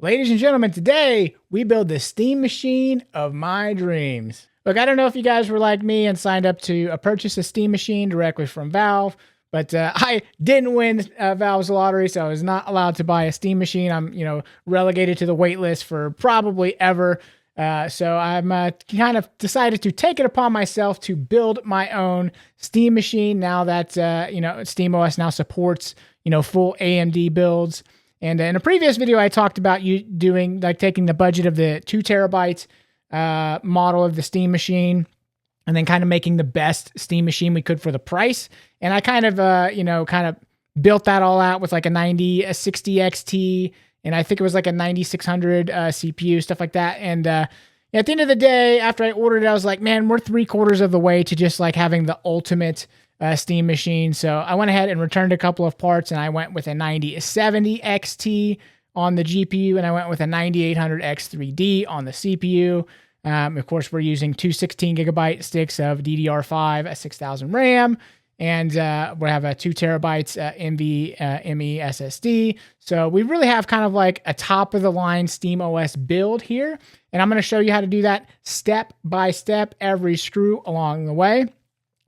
Ladies and gentlemen, today we build the steam machine of my dreams. Look, I don't know if you guys were like me and signed up to purchase a steam machine directly from Valve, but I didn't win Valve's lottery, so I was not allowed to buy a steam machine. I'm, relegated to the wait list for probably ever. So I'm kind of decided to take it upon myself to build my own steam machine now that, SteamOS now supports, full AMD builds. And in a previous video, I talked about taking the budget of the 2 terabyte model of the Steam machine and then kind of making the best Steam machine we could for the price. And I kind of built that all out with like a 60 XT, and I think it was like a 9600 CPU, stuff like that. And at the end of the day, after I ordered it, I was like, man, we're 3/4 of the way to just like having the ultimate Steam machine. So I went ahead and returned a couple of parts, and I went with a 9070 XT on the GPU, and I went with a 9800 X3D on the CPU. Of course, we're using two 16 gigabyte sticks of DDR5 at 6000 RAM, and we have a 2 terabytes NVMe SSD. So we really have kind of like a top of the line SteamOS build here, and I'm going to show you how to do that step by step, every screw along the way.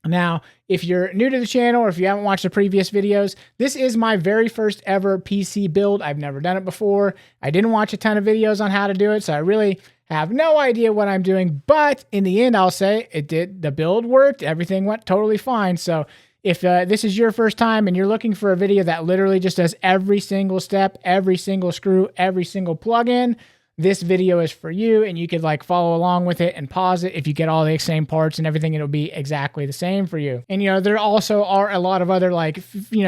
Now, if you're new to the channel or if you haven't watched the previous videos, this is my very first ever PC build. I've never done it before. I didn't watch a ton of videos on how to do it, so I really have no idea what I'm doing. But in the end, I'll say the build worked. Everything went totally fine. So if this is your first time and you're looking for a video that literally just does every single step, every single screw, every single plug-in, this video is for you, and you could like follow along with it and pause it. If you get all the same parts and everything, it'll be exactly the same for you. And there also are a lot of other like,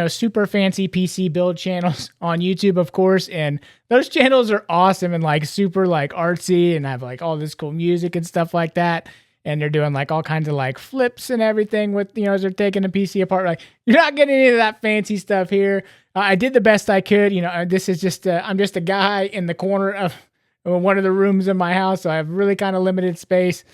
super fancy PC build channels on YouTube, of course. And those channels are awesome and like super like artsy and have like all this cool music and stuff like that. And they're doing like all kinds of like flips and everything with, as they're taking the PC apart. Like, you're not getting any of that fancy stuff here. I did the best I could. This is just, I'm just a guy in the corner of one of the rooms in my house, so I have really kind of limited space.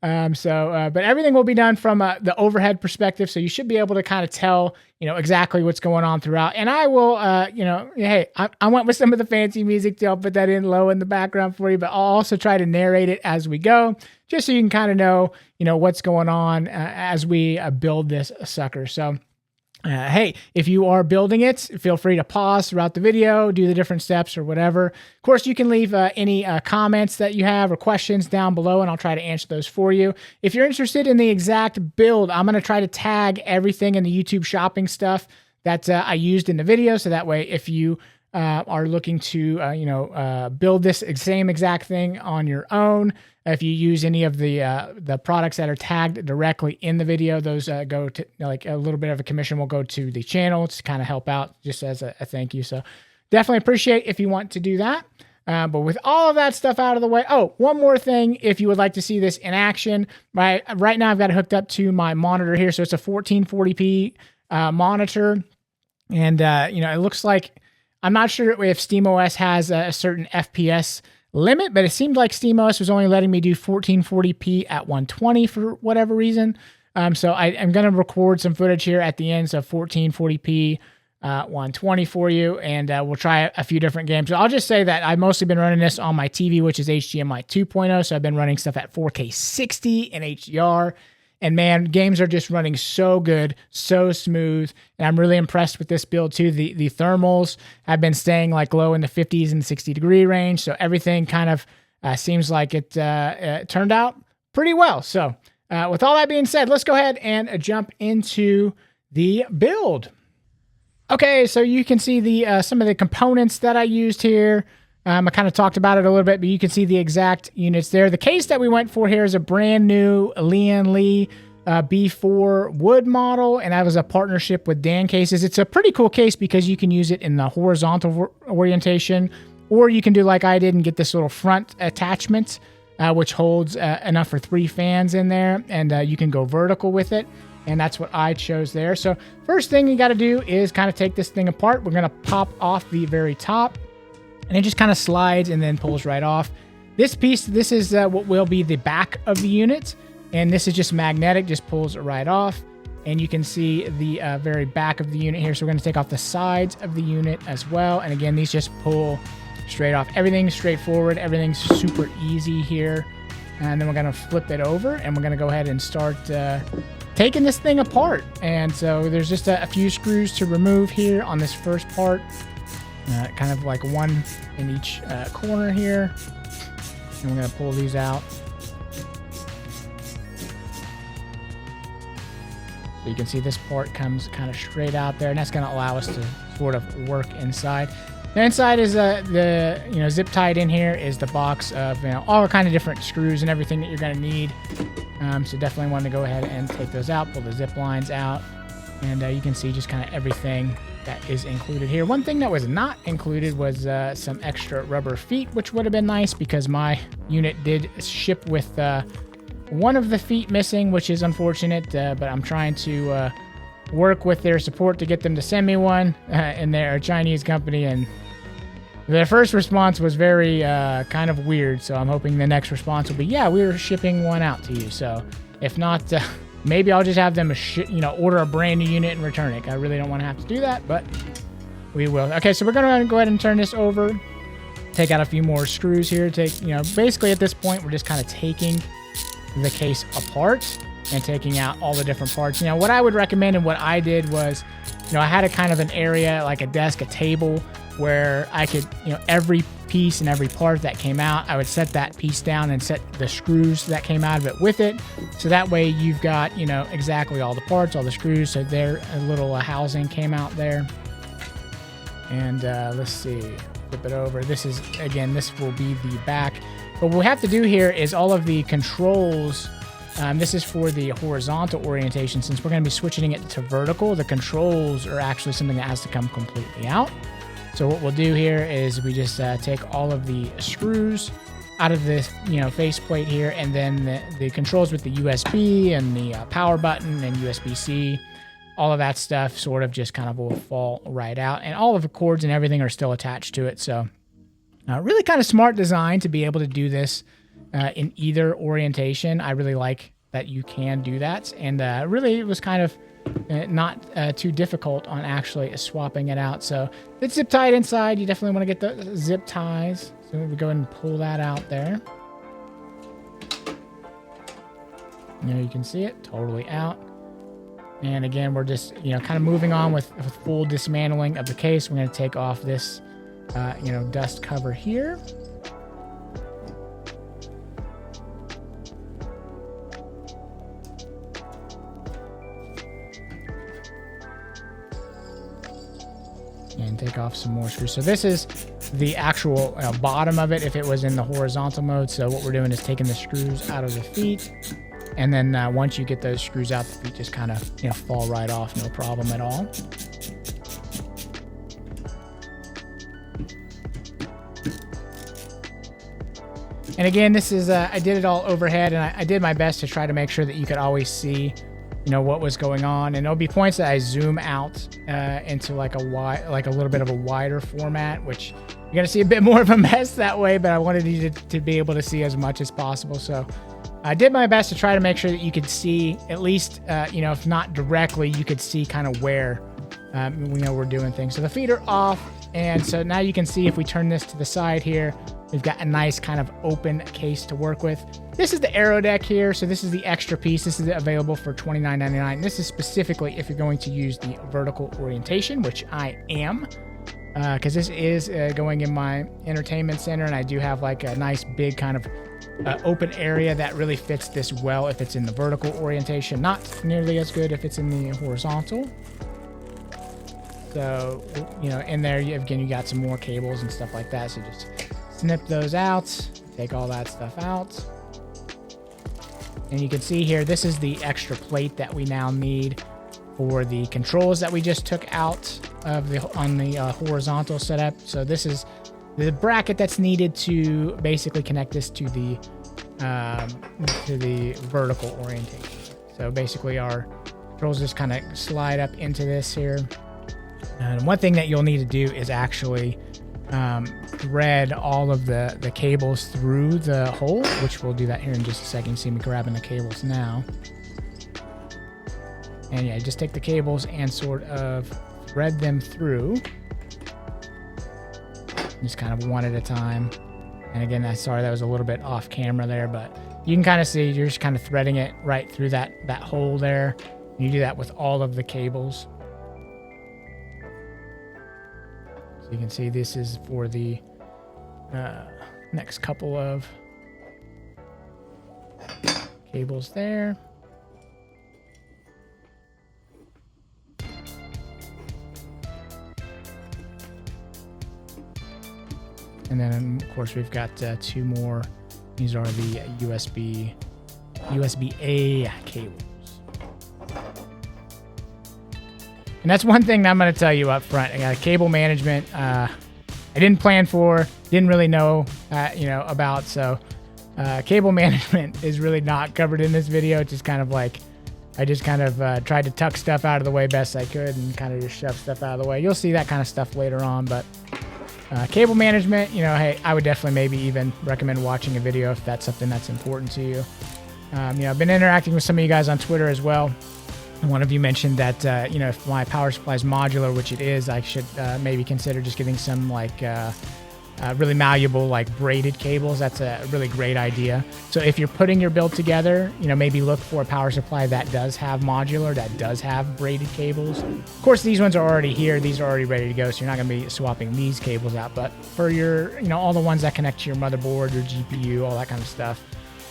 But everything will be done from the overhead perspective, so you should be able to kind of tell, exactly what's going on throughout. And I will, hey, I went with some of the fancy music too. I'll put that in low in the background for you, but I'll also try to narrate it as we go, just so you can kind of know, what's going on as we build this sucker. So, hey, if you are building it, feel free to pause throughout the video, do the different steps or whatever. Of course, you can leave any comments that you have or questions down below, and I'll try to answer those for you. If you're interested in the exact build, I'm going to try to tag everything in the YouTube shopping stuff that I used in the video, so that way if you are looking to, build this same exact thing on your own, if you use any of the products that are tagged directly in the video, those go to like a little bit of a commission will go to the channel to kind of help out just as a thank you. So definitely appreciate if you want to do that. But with all of that stuff out of the way, one more thing, if you would like to see this in action, right now I've got it hooked up to my monitor here. So it's a 1440p monitor. And, it looks like, I'm not sure if SteamOS has a certain FPS limit, but it seemed like SteamOS was only letting me do 1440p at 120 for whatever reason. So I'm going to record some footage here at the end, so 1440p 120 for you, and we'll try a few different games. So I'll just say that I've mostly been running this on my TV, which is HDMI 2.0, so I've been running stuff at 4K 60 and HDR. And man, games are just running so good, so smooth. And I'm really impressed with this build too. The thermals have been staying like low in the 50s and 60-degree range. So everything kind of seems like it turned out pretty well. So with all that being said, let's go ahead and jump into the build. Okay, so you can see the some of the components that I used here. I kind of talked about it a little bit, but you can see the exact units there. The case that we went for here is a brand new Lian Li B4 wood model, and that was a partnership with Dan Cases. It's a pretty cool case because you can use it in the horizontal orientation, or you can do like I did and get this little front attachment, which holds enough for 3 fans in there, and you can go vertical with it. And that's what I chose there. So first thing you got to do is kind of take this thing apart. We're going to pop off the very top. And it just kind of slides and then pulls right off. This piece, this is what will be the back of the unit. And this is just magnetic, just pulls right off. And you can see the very back of the unit here. So we're going to take off the sides of the unit as well. And again, these just pull straight off. Everything's straightforward. Everything's super easy here. And then we're going to flip it over, and we're going to go ahead and start taking this thing apart. And so there's just a few screws to remove here on this first part. Kind of like one in each corner here. And we're going to pull these out. So you can see this part comes kind of straight out there, and that's going to allow us to sort of work inside. The inside is the zip tied in here is the box of all kind of different screws and everything that you're going to need. So definitely want to go ahead and take those out, pull the zip lines out, and you can see just kind of everything that is included here. One thing that was not included was some extra rubber feet, which would have been nice because my unit did ship with one of the feet missing, which is unfortunate, but I'm trying to work with their support to get them to send me one, and they're a Chinese company, and their first response was very kind of weird, so I'm hoping the next response will be, yeah, we're shipping one out to you. So if not, maybe I'll just have them order a brand new unit and return it. I really don't want to have to do that, but we will. Okay, so we're going to go ahead and turn this over, take out a few more screws here. Basically at this point, we're just kind of taking the case apart and taking out all the different parts. What I would recommend and what I did was, I had a kind of an area, like a desk, a table, where I could, every piece and every part that came out, I would set that piece down and set the screws that came out of it with it. So that way you've got, exactly all the parts, all the screws. So there, a little housing came out there. And let's see, flip it over. This will be the back. But what we have to do here is all of the controls. This is for the horizontal orientation. Since we're going to be switching it to vertical, the controls are actually something that has to come completely out. So what we'll do here is we just take all of the screws out of this, faceplate here, and then the controls with the USB and the power button and USB-C, all of that stuff sort of just kind of will fall right out. And all of the cords and everything are still attached to it. So really kind of smart design to be able to do this in either orientation. I really like that you can do that. And really it was kind of not too difficult on actually swapping it out. So it's zip tied inside. You definitely want to get the zip ties. So we go ahead and pull that out there. You can see it totally out. And again, we're just, kind of moving on with full dismantling of the case. We're going to take off this, dust cover here. And take off some more screws. So this is the actual bottom of it if it was in the horizontal mode. So what we're doing is taking the screws out of the feet. And then once you get those screws out, the feet just kind of, fall right off. No problem at all. And again, this is, I did it all overhead, and I did my best to try to make sure that you could always see what was going on. And there'll be points that I zoom out into like a little bit of a wider format, which you're gonna see a bit more of a mess that way, but I wanted you to be able to see as much as possible. So I did my best to try to make sure that you could see at least, if not directly, you could see kind of where we're doing things. So the feet are off, and so now you can see if we turn this to the side here, we've got a nice kind of open case to work with. This is the Aero deck here, so this is the extra piece. This is available for $29.99. This is specifically if you're going to use the vertical orientation, which I am, because this is going in my entertainment center, and I do have like a nice big kind of open area that really fits this well if it's in the vertical orientation. Not nearly as good if it's in the horizontal. So, in there, again, you got some more cables and stuff like that, so just snip those out, take all that stuff out. And you can see here, this is the extra plate that we now need for the controls that we just took out of on the horizontal setup. So this is the bracket that's needed to basically connect this to the vertical orientation. So basically our controls just kind of slide up into this here. And one thing that you'll need to do is actually thread all of the cables through the hole, which we'll do that here in just a second. See me grabbing the cables now. And yeah, just take the cables and sort of thread them through. just kind of one at a time. And again, I'm sorry that was a little bit off camera there, but you can kind of see you're just kind of threading it right through that hole there. You do that with all of the cables. So you can see this is for the next couple of cables there. And then, of course, we've got two more. These are the USB-A cables. And that's one thing that I'm going to tell you up front. I got cable management. I didn't plan for, didn't really know, about. So cable management is really not covered in this video. It's just kind of like, I just kind of tried to tuck stuff out of the way best I could and kind of just shove stuff out of the way. You'll see that kind of stuff later on, but cable management, hey, I would definitely maybe even recommend watching a video if that's something that's important to you. I've been interacting with some of you guys on Twitter as well. One of you mentioned that, if my power supply is modular, which it is, I should maybe consider just getting some really malleable, braided cables. That's a really great idea. So if you're putting your build together, maybe look for a power supply that does have modular, that does have braided cables. Of course, these ones are already here. These are already ready to go, so you're not going to be swapping these cables out. But for your, all the ones that connect to your motherboard, your GPU, all that kind of stuff,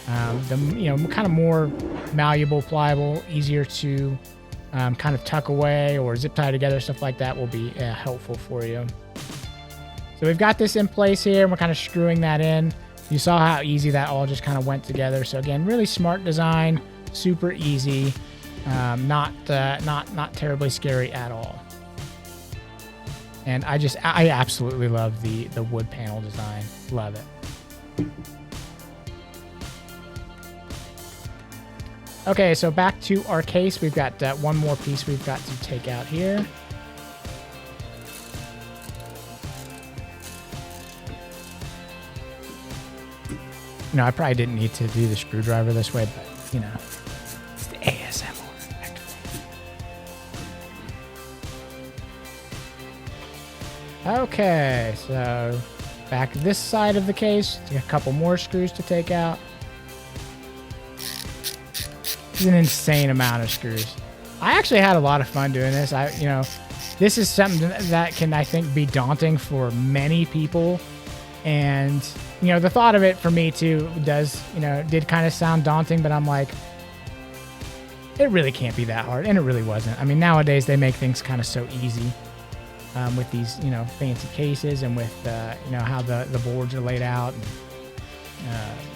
the kind of more malleable, pliable, easier to kind of tuck away or zip tie together, stuff like that will be helpful for you. So we've got this in place here, and we're kind of screwing that in. You saw how easy that all just kind of went together. So again, really smart design, super easy, not terribly scary at all. And I absolutely love the wood panel design. Love it. Okay, so back to our case. We've got one more piece we've got to take out here. I probably didn't need to do the screwdriver this way, but, it's the ASMR effect. Okay, so back this side of the case, a couple more screws to take out. This is an insane amount of screws. I actually had a lot of fun doing this. This is something that can, I think, be daunting for many people. And, the thought of it for me too did kind of sound daunting, but I'm like, it really can't be that hard. And it really wasn't. I mean, nowadays they make things kind of so easy with these, fancy cases and with, how the boards are laid out.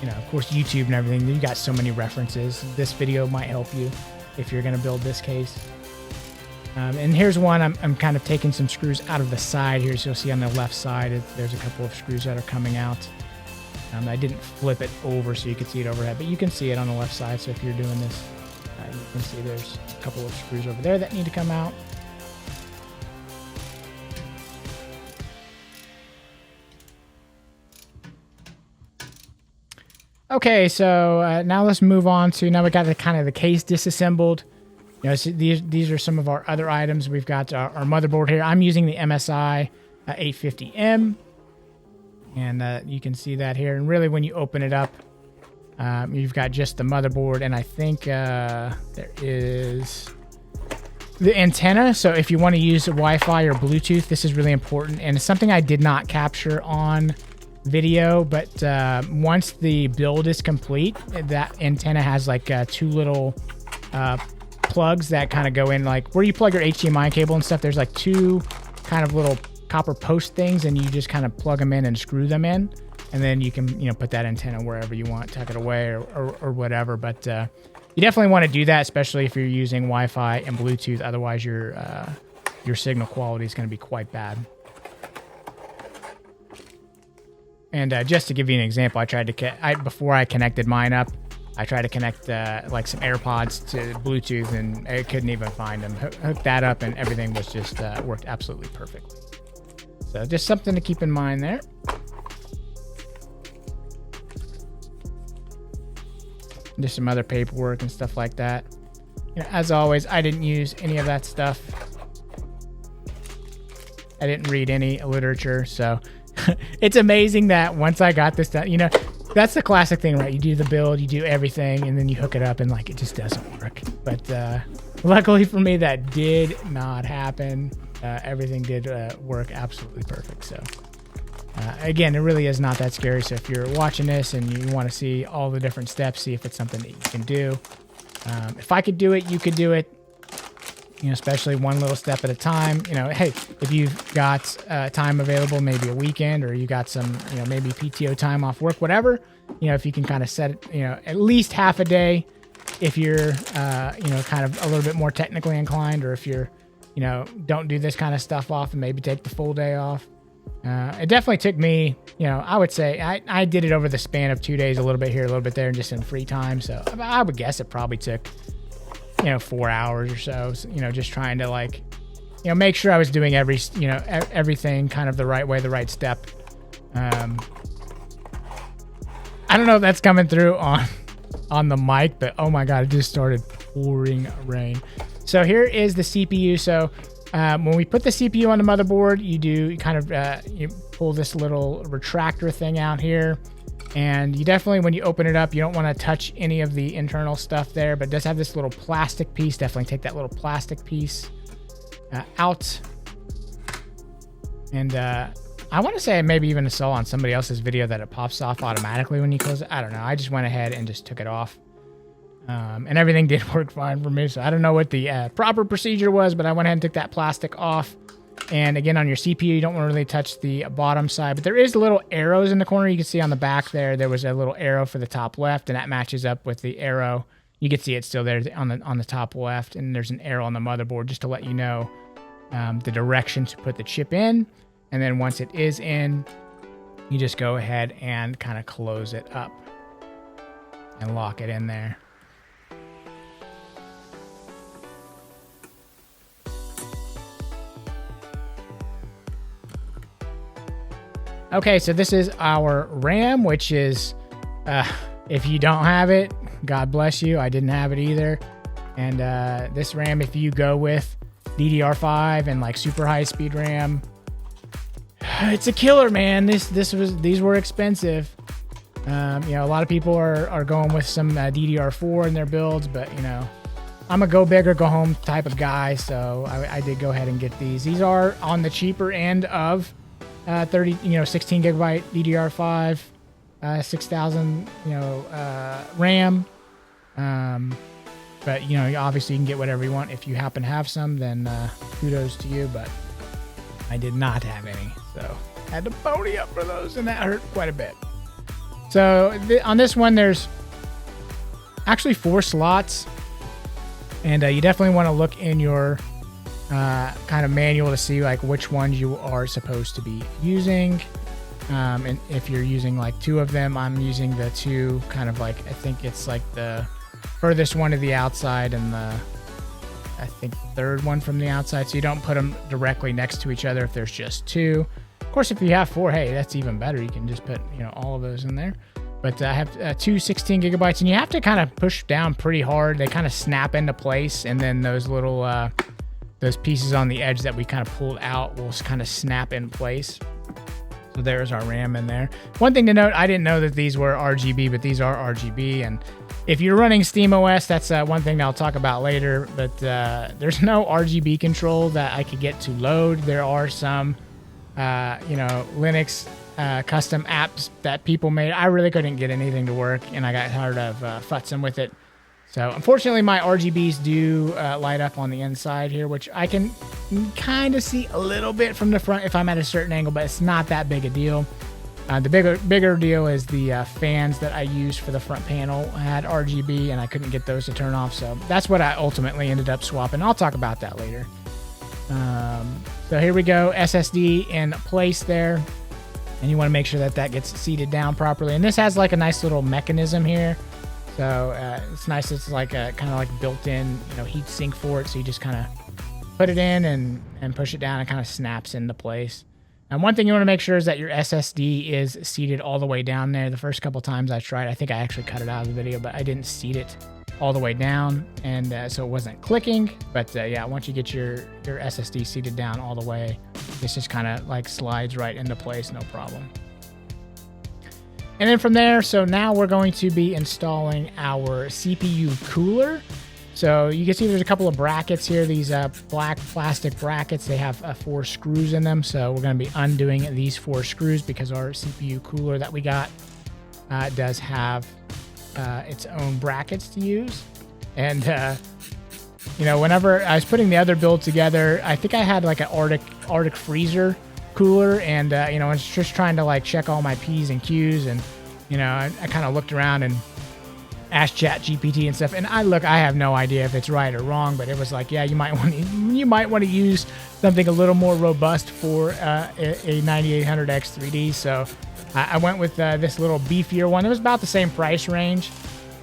And, of course, YouTube and everything. You got so many references. This video might help you if you're going to build this case. And here's one. I'm kind of taking some screws out of the side here. So you'll see on the left side, there's a couple of screws that are coming out. I didn't flip it over so you could see it overhead, but you can see it on the left side. So if you're doing this, you can see there's a couple of screws over there that need to come out. Okay, so now let's move on to, now we got the case disassembled. So these are some of our other items. We've got our motherboard here. I'm using the MSI 850M. And you can see that here. And really, when you open it up, you've got just the motherboard. And I think there is the antenna. So if you want to use Wi-Fi or Bluetooth, this is really important. And it's something I did not capture on video. But once the build is complete, that antenna has two little plugs that kind of go in, where you plug your HDMI cable and stuff. There's two kind of little copper post things, and you just kind of plug them in and screw them in, and then you can put that antenna wherever you want, tuck it away or whatever. But you definitely want to do that, especially if you're using Wi-Fi and Bluetooth. Otherwise, your signal quality is going to be quite bad. And just to give you an example, I tried to before I connected mine up, I tried to connect some AirPods to Bluetooth, and I couldn't even find them. Hooked that up, and everything was just worked absolutely perfectly. So just something to keep in mind there. Just some other paperwork and stuff like that. As always, I didn't use any of that stuff. I didn't read any literature, so it's amazing that once I got this done, you know, that's the classic thing, right? You do the build, you do everything, and then you hook it up and like it just doesn't work. But luckily for me, that did not happen. Everything did work absolutely perfect. So again, it really is not that scary. So if you're watching this and you want to see all the different steps, see if it's something that you can do. If I could do it, you could do it. You know, especially one little step at a time. You know, hey, if you've got time available, maybe a weekend, or you got some, you know, maybe PTO time off work, whatever, you know, if you can kind of set it, you know, at least half a day, if you're, you know, kind of a little bit more technically inclined, or if you're, you know, don't do this kind of stuff off and maybe take the full day off. It definitely took me, you know, I would say I did it over the span of 2 days, a little bit here, a little bit there, and just in free time. So I would guess it probably took, you know, 4 hours or so, you know, just trying to like, you know, make sure I was doing everything kind of the right way, the right step. I don't know if that's coming through on the mic, but oh my God, it just started pouring rain. So here is the CPU. So when we put the CPU on the motherboard, you kind of, you pull this little retractor thing out here. And you definitely, when you open it up, you don't want to touch any of the internal stuff there, but it does have this little plastic piece. Definitely take that little plastic piece out. And I want to say I maybe even saw on somebody else's video that it pops off automatically when you close it. I don't know. I just went ahead and just took it off. And everything did work fine for me. So I don't know what the proper procedure was, but I went ahead and took that plastic off. And again, on your CPU, you don't want to really touch the bottom side, but there is little arrows in the corner. You can see on the back there was a little arrow for the top left, and that matches up with the arrow. You can see it's still there on the top left, and there's an arrow on the motherboard just to let you know the direction to put the chip in. And then once it is in, you just go ahead and kind of close it up and lock it in there. Okay, so this is our RAM, which is, if you don't have it, God bless you. I didn't have it either. And this RAM, if you go with DDR5 and like super high speed RAM, it's a killer, man. These were expensive. You know, a lot of people are going with some DDR4 in their builds, but you know, I'm a go big or go home type of guy, so I did go ahead and get these. These are on the cheaper end of 16 gigabyte DDR5, 6,000, RAM. But you know, obviously you can get whatever you want. If you happen to have some, then kudos to you, but I did not have any, so I had to pony up for those, and that hurt quite a bit. So on this one, there's actually 4 slots, and you definitely want to look in your kind of manual to see like which ones you are supposed to be using. And if you're using like 2 of them, I'm using the 2 kind of like, I think it's like the furthest one to the outside and the, I think, 3rd one from the outside. So you don't put them directly next to each other if there's just 2. Of course, if you have 4, hey, that's even better. You can just put, you know, all of those in there. But I have 2 16 gigabytes, and you have to kind of push down pretty hard. They kind of snap into place, and then those little those pieces on the edge that we kind of pulled out will kind of snap in place. So there's our RAM in there. One thing to note, I didn't know that these were RGB, but these are RGB. And if you're running SteamOS, that's one thing that I'll talk about later. But there's no RGB control that I could get to load. There are some, Linux custom apps that people made. I really couldn't get anything to work, and I got tired of futzing with it. So unfortunately, my RGBs do light up on the inside here, which I can kind of see a little bit from the front if I'm at a certain angle, but it's not that big a deal. The bigger deal is the fans that I used for the front panel had RGB, and I couldn't get those to turn off. So that's what I ultimately ended up swapping. I'll talk about that later. So here we go, SSD in place there. And you want to make sure that gets seated down properly. And this has like a nice little mechanism here. So it's nice. It's like a kind of like built-in, heat sink for it. So you just kind of put it in and push it down. It kind of snaps into place. And one thing you want to make sure is that your SSD is seated all the way down there. The first couple times I tried, I think I actually cut it out of the video, but I didn't seat it all the way down, and so it wasn't clicking. But yeah, once you get your SSD seated down all the way, This just kind of like slides right into place, no problem. And then from there, so now we're going to be installing our CPU cooler. So you can see there's a couple of brackets here, these black plastic brackets. They have 4 screws in them. So we're going to be undoing these 4 screws because our CPU cooler that we got does have its own brackets to use. And, you know, whenever I was putting the other build together, I think I had like an Arctic freezer cooler, and you know, I was just trying to like check all my P's and Q's, and you know, I kind of looked around and asked ChatGPT and stuff, and I have no idea if it's right or wrong, but it was like, yeah, you might want to use something a little more robust for a 9800X 3D. So I went with this little beefier one. It was about the same price range.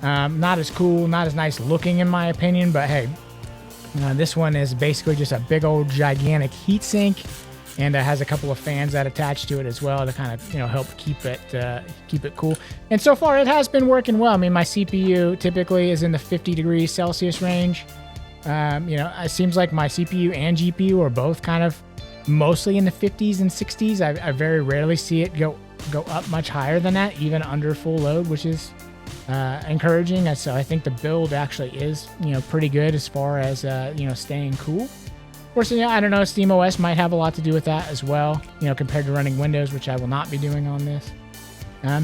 Not as cool, not as nice looking in my opinion, but hey, this one is basically just a big old gigantic heatsink, and has a couple of fans that attach to it as well to kind of, you know, help keep it cool. And so far it has been working well. I mean, my CPU typically is in the 50 degrees Celsius range. You know, it seems like my CPU and GPU are both kind of mostly in the 50s and 60s. I very rarely see it go up much higher than that, even under full load, which is encouraging. So I think the build actually is, you know, pretty good as far as you know, staying cool. Of course, yeah, I don't know, SteamOS might have a lot to do with that as well, you know, compared to running Windows, which I will not be doing on this.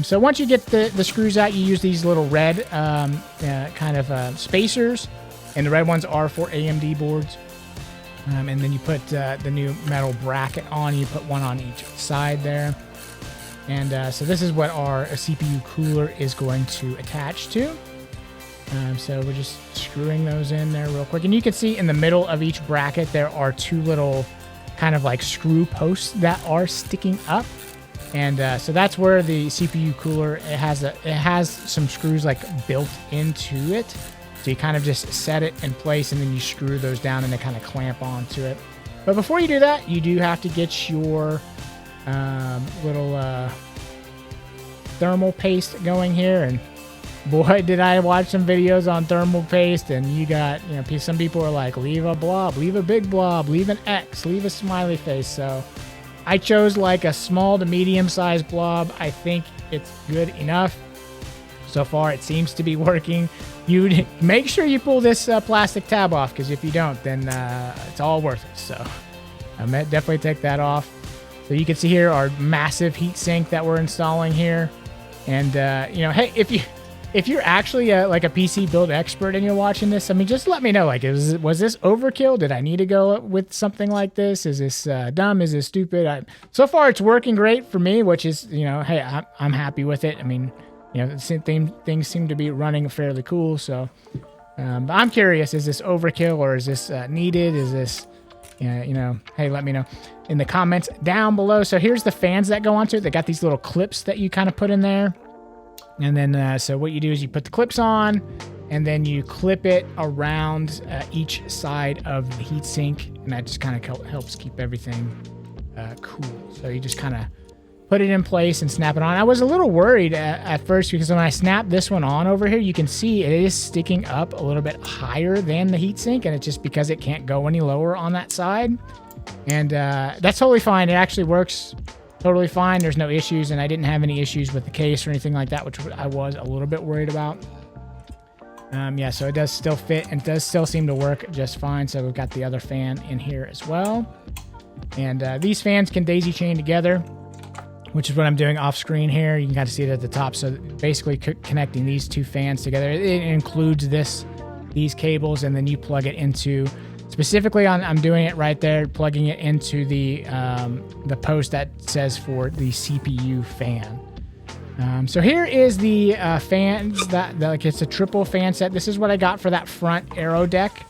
So once you get the screws out, you use these little red kind of spacers, and the red ones are for AMD boards. And then you put the new metal bracket on, you put one on each side there. And so this is what our CPU cooler is going to attach to. So we're just screwing those in there real quick. And you can see in the middle of each bracket, there are 2 little kind of like screw posts that are sticking up. And so that's where the CPU cooler, it has some screws like built into it. So you kind of just set it in place and then you screw those down and they kind of clamp onto it. But before you do that, you do have to get your little thermal paste going here. And boy, did I watch some videos on thermal paste, and you got, you know, some people are like, leave a blob, leave a big blob, leave an X, leave a smiley face. So I chose like a small to medium sized blob. I think it's good enough. So far, it seems to be working. You make sure you pull this plastic tab off, because if you don't, then it's all worthless. So I definitely take that off. So you can see here our massive heat sink that we're installing here. And, you know, hey, if you're actually like a PC build expert and you're watching this, I mean, just let me know. Like, was this overkill? Did I need to go with something like this? Is this dumb? Is this stupid? So far, it's working great for me, which is, you know, hey, I'm happy with it. I mean, you know, things seem to be running fairly cool. So but I'm curious, is this overkill or is this needed? Is this, you know, hey, let me know in the comments down below. So here's the fans that go onto it. They got these little clips that you kind of put in there. And then, so what you do is you put the clips on, and then you clip it around each side of the heatsink, and that just kind of helps keep everything cool. So you just kind of put it in place and snap it on. I was a little worried at first, because when I snap this one on over here, you can see it is sticking up a little bit higher than the heatsink, and it's just because it can't go any lower on that side. And that's totally fine. It actually works totally fine. There's no issues, and I didn't have any issues with the case or anything like that, which I was a little bit worried about. Yeah, so it does still fit, and it does still seem to work just fine. So we've got the other fan in here as well. And these fans can daisy chain together, which is what I'm doing off screen here. You can kind of see it at the top. So basically connecting these 2 fans together, it includes these cables, and then you plug it into, specifically I'm doing it right there, plugging it into the post that says for the CPU fan. So here is the fans that like, it's a triple fan set. This is what I got for that front Aero deck.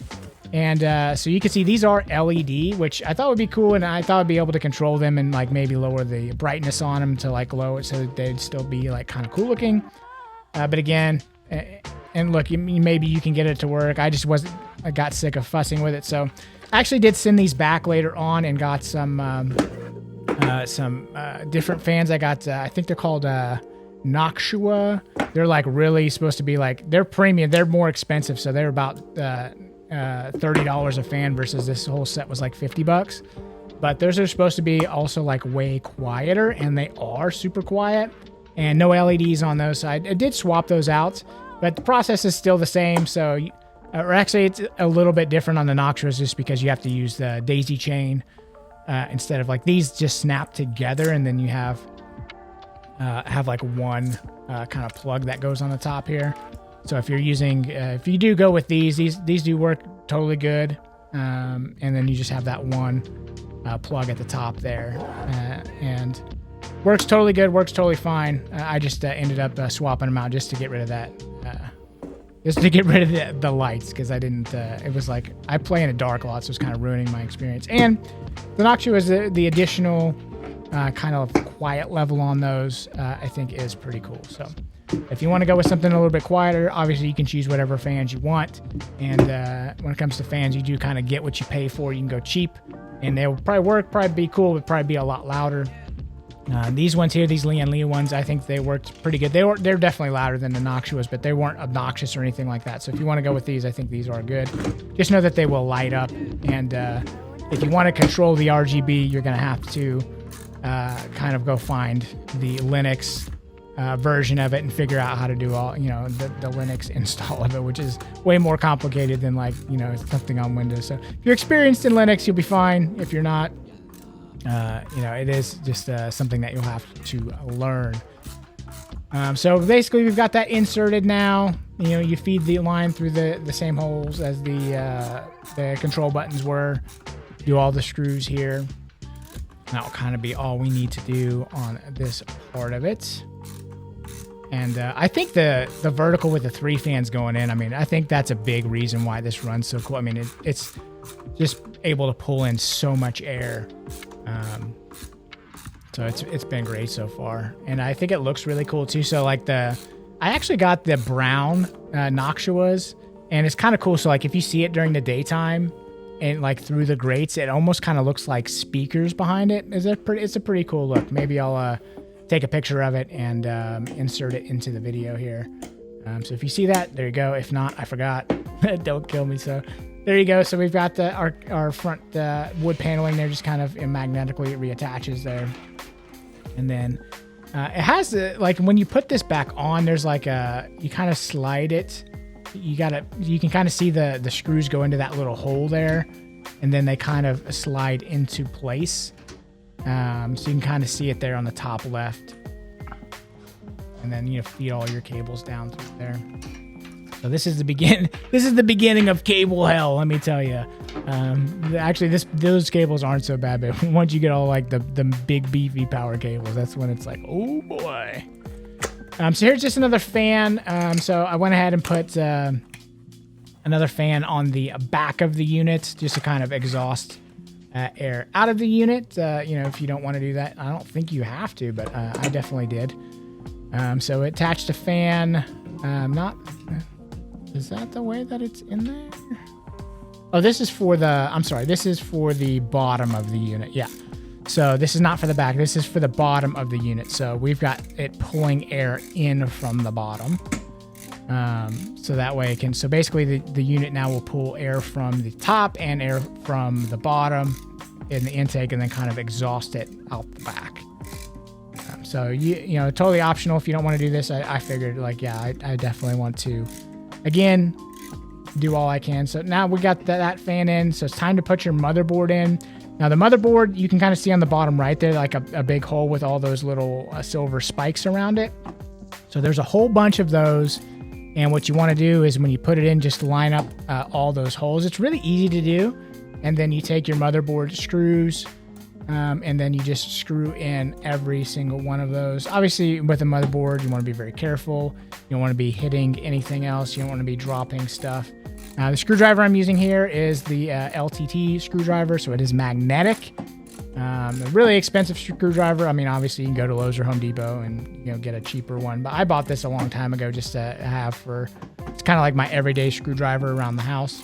And so you can see these are LED, which I thought would be cool, and I thought I'd be able to control them and like maybe lower the brightness on them to like low it so that they'd still be like kind of cool looking. But again, and look, maybe you can get it to work. I got sick of fussing with it. So I actually did send these back later on and got some different fans. I got, I think they're called Noctua. They're like really supposed to be like, they're premium. They're more expensive. So they're about $30 a fan versus this whole set was like $50. but those are supposed to be also like way quieter, and they are super quiet, and no LEDs on those. So I did swap those out, but the process is still the same. So, or actually it's a little bit different on the Noctuas just because you have to use the daisy chain instead of like these just snap together, and then you have like one kind of plug that goes on the top here. So if you're using, if you do go with these do work totally good. And then you just have that one plug at the top there, and works totally good, works totally fine. I just ended up swapping them out just to get rid of that, just to get rid of the lights, because I didn't, it was like, I play in the dark a lot, so it's kind of ruining my experience. And the Noctua is the additional kind of quiet level on those, I think is pretty cool. So if you want to go with something a little bit quieter, obviously you can choose whatever fans you want. And when it comes to fans, you do kind of get what you pay for. You can go cheap, and they'll probably work, probably be cool, but probably be a lot louder. These ones here, these Lian Li ones, I think they worked pretty good. They're definitely louder than the Noctuas, but they weren't obnoxious or anything like that. So if you want to go with these, I think these are good. Just know that they will light up, and if you want to control the RGB, you're going to have to kind of go find the Linux version of it and figure out how to do all, the Linux install of it, which is way more complicated than like, something on Windows. So if you're experienced in Linux, you'll be fine. If you're not, it is just something that you'll have to learn. So basically we've got that inserted now. You feed the line through the same holes as the control buttons were. Do all the screws here. That'll kind of be all we need to do on this part of it. And I think the vertical with the 3 fans going in, I think that's a big reason why this runs so cool. It's just able to pull in so much air. So it's been great so far. And I think it looks really cool too. So like I actually got the brown Noctuas, and it's kind of cool. So like if you see it during the daytime and like through the grates, it almost kind of looks like speakers behind it. It's a pretty cool look. Maybe I'll take a picture of it and insert it into the video here. So if you see that, there you go. If not, I forgot. Don't kill me. So there you go. So we've got our front wood paneling there, just kind of magnetically reattaches there. And then it has like when you put this back on, there's like you kind of slide it. You can kind of see the screws go into that little hole there, and then they kind of slide into place. So you can kind of see it there on the top left, and then feed all your cables down through there. So this is the begin. This is the beginning of cable hell. Let me tell you. Actually, those cables aren't so bad, but once you get all like the big beefy power cables, that's when it's like, oh boy. So here's just another fan. So I went ahead and put another fan on the back of the unit just to kind of exhaust air out of the unit. If you don't want to do that, I don't think you have to, but I definitely did. So it attached a fan. Is that the way that it's in there? Oh, this is for this is for the bottom of the unit. Yeah. So this is not for the back. This is for the bottom of the unit. So we've got it pulling air in from the bottom. So that way it can, so basically the unit now will pull air from the top and air from the bottom in the intake, and then kind of exhaust it out the back. So totally optional if you don't want to do this. I figured like, yeah, I definitely want to, again, do all I can. So now we got that fan in. So it's time to put your motherboard in. Now the motherboard, you can kind of see on the bottom right there, like a big hole with all those little silver spikes around it. So there's a whole bunch of those. And what you want to do is when you put it in, just line up all those holes. It's really easy to do. And then you take your motherboard screws, and then you just screw in every single one of those. Obviously, with a motherboard, you want to be very careful. You don't want to be hitting anything else. You don't want to be dropping stuff. The screwdriver I'm using here is the LTT screwdriver, so it is magnetic. A really expensive screwdriver. Obviously, you can go to Lowe's or Home Depot and get a cheaper one. But I bought this a long time ago just to have it's kind of like my everyday screwdriver around the house.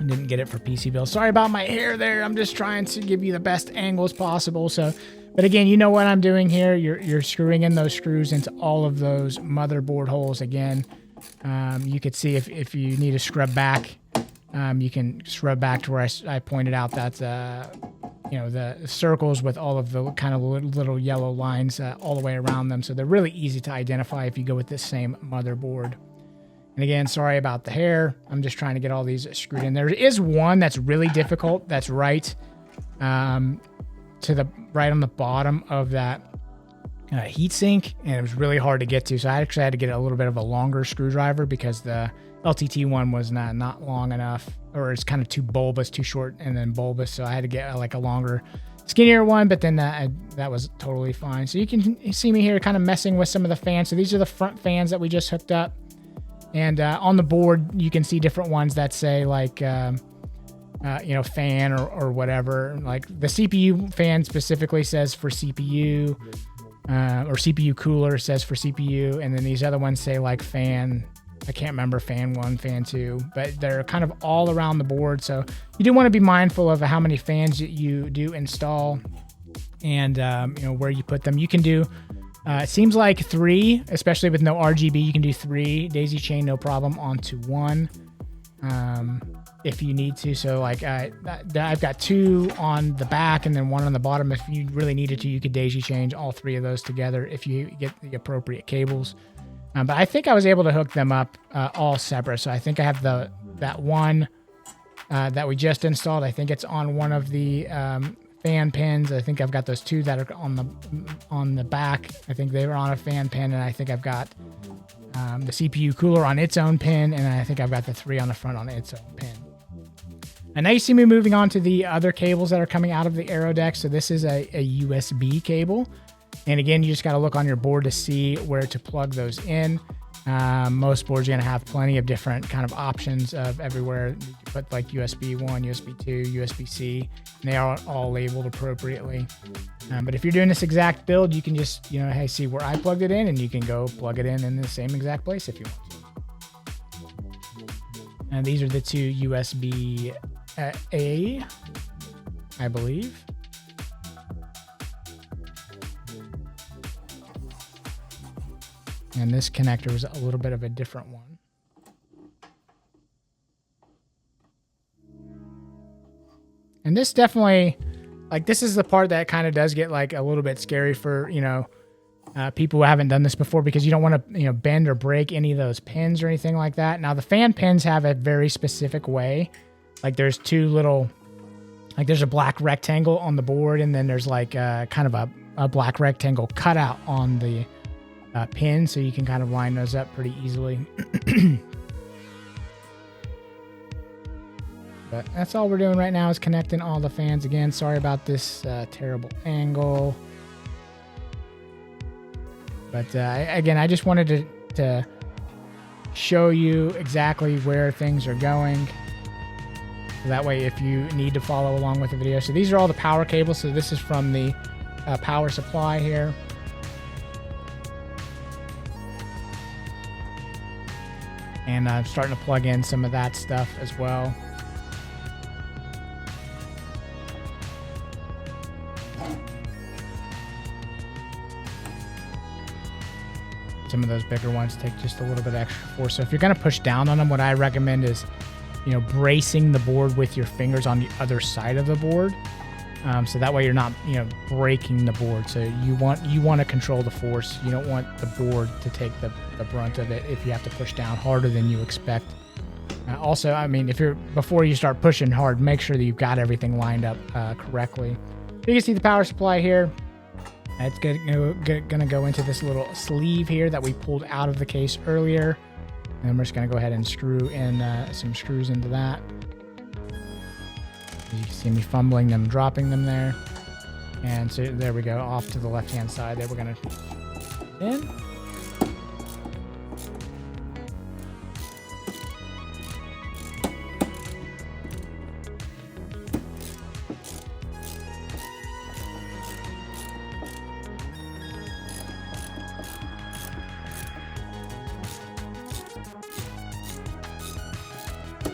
I didn't get it for PC Build. Sorry about my hair there. I'm just trying to give you the best angles possible. So, but again, you know what I'm doing here. You're screwing in those screws into all of those motherboard holes again. You could see if you need to scrub back, you can scrub back to where I pointed out that you know, the circles with all of the kind of little yellow lines all the way around them. So they're really easy to identify if you go with this same motherboard. And again, sorry about the hair. I'm just trying to get all these screwed in. There is one that's really difficult. That's right on the bottom of that heatsink, and it was really hard to get to. So I actually had to get a little bit of a longer screwdriver because the LTT one was not long enough, or it's kind of too bulbous, too short and then bulbous. So I had to get like a longer, skinnier one, but then that was totally fine. So you can see me here kind of messing with some of the fans. So these are the front fans that we just hooked up. And on the board, you can see different ones that say like, you know, fan or whatever. Like the CPU fan specifically says for CPU, or CPU cooler says for CPU. And then these other ones say like fan. I can't remember fan 1, fan 2, but they're kind of all around the board. So you do want to be mindful of how many fans you do install and, you know, where you put them. You can do, it seems like 3, especially with no RGB, you can do 3 daisy chain, no problem, onto 1 if you need to. So like I've got 2 on the back and then 1 on the bottom. If you really needed to, you could daisy chain all 3 of those together if you get the appropriate cables. But I think I was able to hook them up all separate. So I think I have that one that we just installed. I think it's on one of the fan pins. I think I've got those 2 that are on the back. I think they were on a fan pin, and I think I've got the CPU cooler on its own pin, and I think I've got the 3 on the front on its own pin. And now you see me moving on to the other cables that are coming out of the Aero deck. So this is a USB cable. And again, you just got to look on your board to see where to plug those in. Most boards are going to have plenty of different kind of options of everywhere. You put like USB 1, USB 2, USB-C, and they are all labeled appropriately. But if you're doing this exact build, you can just, you know, hey, see where I plugged it in, and you can go plug it in the same exact place if you want to. And these are the 2 USB-A, I believe. And this connector is a little bit of a different one. And this definitely, like, this is the part that kind of does get like a little bit scary for, you know, people who haven't done this before, because you don't want to, you know, bend or break any of those pins or anything like that. Now the fan pins have a very specific way. Like there's 2 little, like there's a black rectangle on the board, and then there's like kind of a black rectangle cutout on the pin, so you can kind of line those up pretty easily. But that's all we're doing right now, is connecting all the fans. Again, sorry about this terrible angle. But again, I just wanted to show you exactly where things are going. So that way, if you need to follow along with the video. So these are all the power cables. So this is from the power supply here. And I'm starting to plug in some of that stuff as well. Some of those bigger ones take just a little bit extra force. So if you're going to push down on them, what I recommend is, you know, bracing the board with your fingers on the other side of the board. So that way you're not, you know, breaking the board. So you want to control the force. You don't want the board to take the brunt of it if you have to push down harder than you expect. Also, I mean, before you start pushing hard, make sure that you've got everything lined up correctly. You can see the power supply here. It's going to go into this little sleeve here that we pulled out of the case earlier. And we're just going to go ahead and screw in some screws into that. You can see me fumbling them, dropping them there. And so there we go, off to the left-hand side there. We're going to in.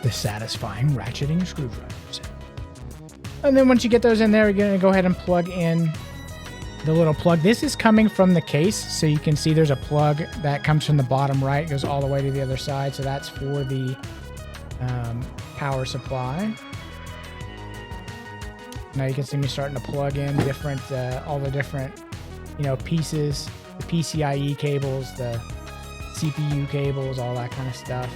The satisfying ratcheting screwdrivers. And then once you get those in there, you're going to go ahead and plug in the little plug. This is coming from the case, so you can see there's a plug that comes from the bottom right, goes all the way to the other side. So that's for the power supply. Now you can see me starting to plug in different, all the different, pieces, the PCIe cables, the CPU cables, all that kind of stuff.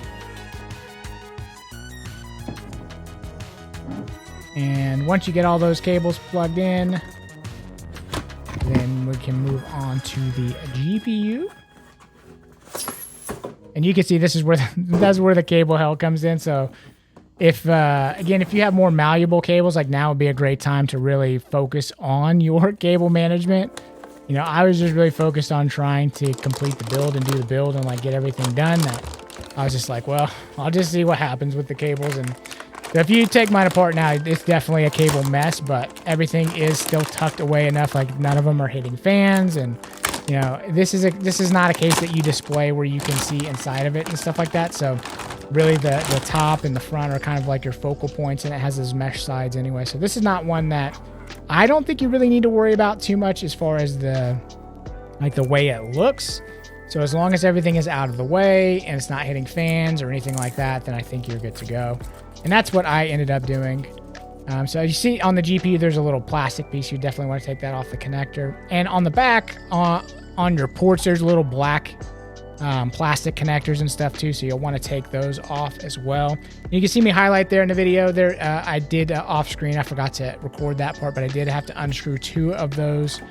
And once you get all those cables plugged in, then we can move on to the GPU. And you can see this is where that's where the cable hell comes in. So if again, if you have more malleable cables, like now would be a great time to really focus on your cable management. I was just really focused on trying to complete the build and do the build and like get everything done. I was just like, well, I'll just see what happens with the cables. And if you take mine apart now, it's definitely a cable mess, but everything is still tucked away enough. Like none of them are hitting fans, and this is not a case that you display where you can see inside of it and stuff like that. So really the top and the front are kind of like your focal points, and it has those mesh sides anyway. So this is not one that I don't think you really need to worry about too much as far as the way it looks. So as long as everything is out of the way and it's not hitting fans or anything like that, then I think you're good to go. And that's what I ended up doing. So you see on the GPU, there's a little plastic piece. You definitely want to take that off the connector. And on the back, on your ports, there's little black plastic connectors and stuff too. So you'll want to take those off as well. You can see me highlight there in the video. There, I did off screen. I forgot to record that part, but I did have to unscrew 2 of those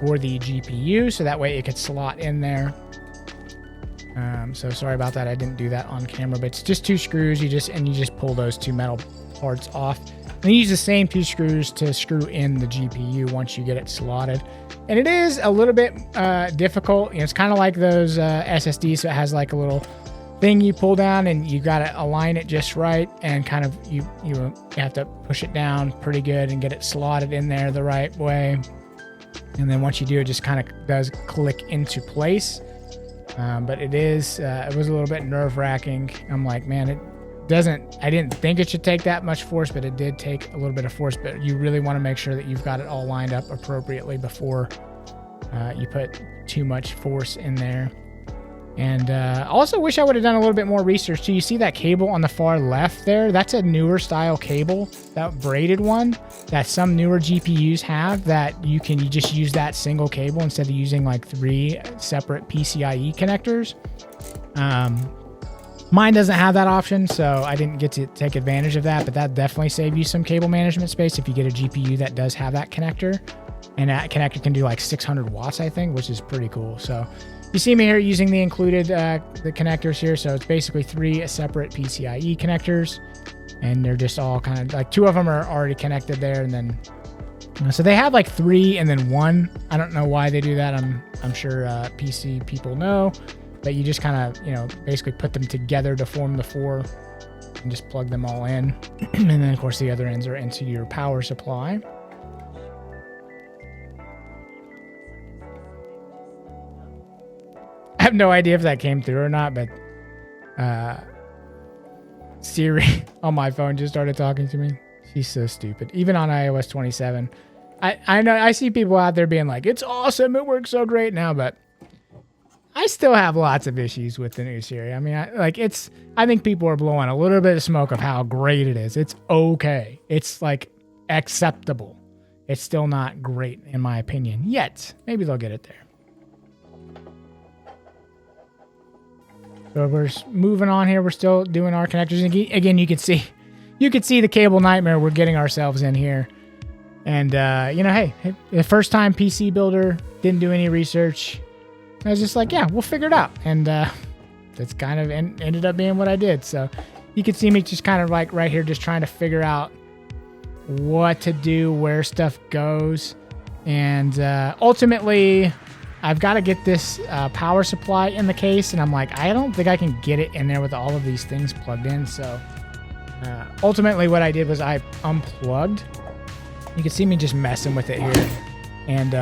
for the GPU, so that way it could slot in there. So sorry about that. I didn't do that on camera, but it's just 2 screws. You just pull those 2 metal parts off. And you use the same 2 screws to screw in the GPU once you get it slotted. And it is a little bit difficult. It's kind of like those SSDs. So it has like a little thing you pull down, and you got to align it just right, and kind of you have to push it down pretty good and get it slotted in there the right way. And then once you do, it just kind of does click into place. But it was a little bit nerve-wracking. I'm like, man, I didn't think it should take that much force, but it did take a little bit of force. But you really want to make sure that you've got it all lined up appropriately before you put too much force in there. And I also wish I would have done a little bit more research too. You see that cable on the far left there? That's a newer style cable, that braided one that some newer GPUs have, that you just use that single cable instead of using like 3 separate PCIe connectors. Mine doesn't have that option, so I didn't get to take advantage of that, but that definitely saved you some cable management space if you get a GPU that does have that connector. And that connector can do like 600 watts, I think, which is pretty cool. So you see me here using the included the connectors here. So it's basically 3 separate PCIe connectors, and they're just all kind of like 2 of them are already connected there, and then so they have like 3 and then 1. I don't know why they do that. I'm sure PC people know, but you just kind of basically put them together to form the 4 and just plug them all in. And then of course the other ends are into your power supply. I have no idea if that came through or not, but Siri on my phone just started talking to me. She's so stupid. Even on iOS 27. I know I see people out there being like, it's awesome, it works so great now, but I still have lots of issues with the new Siri. I mean, I think people are blowing a little bit of smoke of how great it is. It's okay. It's like acceptable. It's still not great in my opinion yet. Maybe they'll get it there. So we're moving on here. We're still doing our connectors. Again, you can see the cable nightmare we're getting ourselves in here. And hey, the first time PC builder, didn't do any research. I was just like, yeah, we'll figure it out. And that's kind of ended up being what I did. So you can see me just kind of like right here, just trying to figure out what to do, where stuff goes. And ultimately, I've got to get this power supply in the case, and I'm like, I don't think I can get it in there with all of these things plugged in. So ultimately what I did was I unplugged. You can see me just messing with it here. And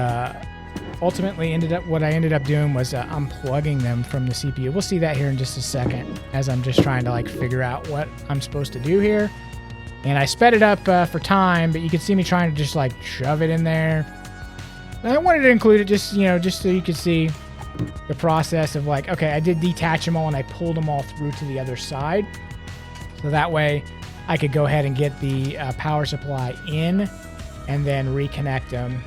ultimately what I ended up doing was unplugging them from the CPU. We'll see that here in just a second as I'm just trying to like figure out what I'm supposed to do here. And I sped it up for time, but you can see me trying to just like shove it in there. I wanted to include it just so you could see the process of like, okay, I did detach them all and I pulled them all through to the other side. So that way I could go ahead and get the power supply in. and then reconnect them.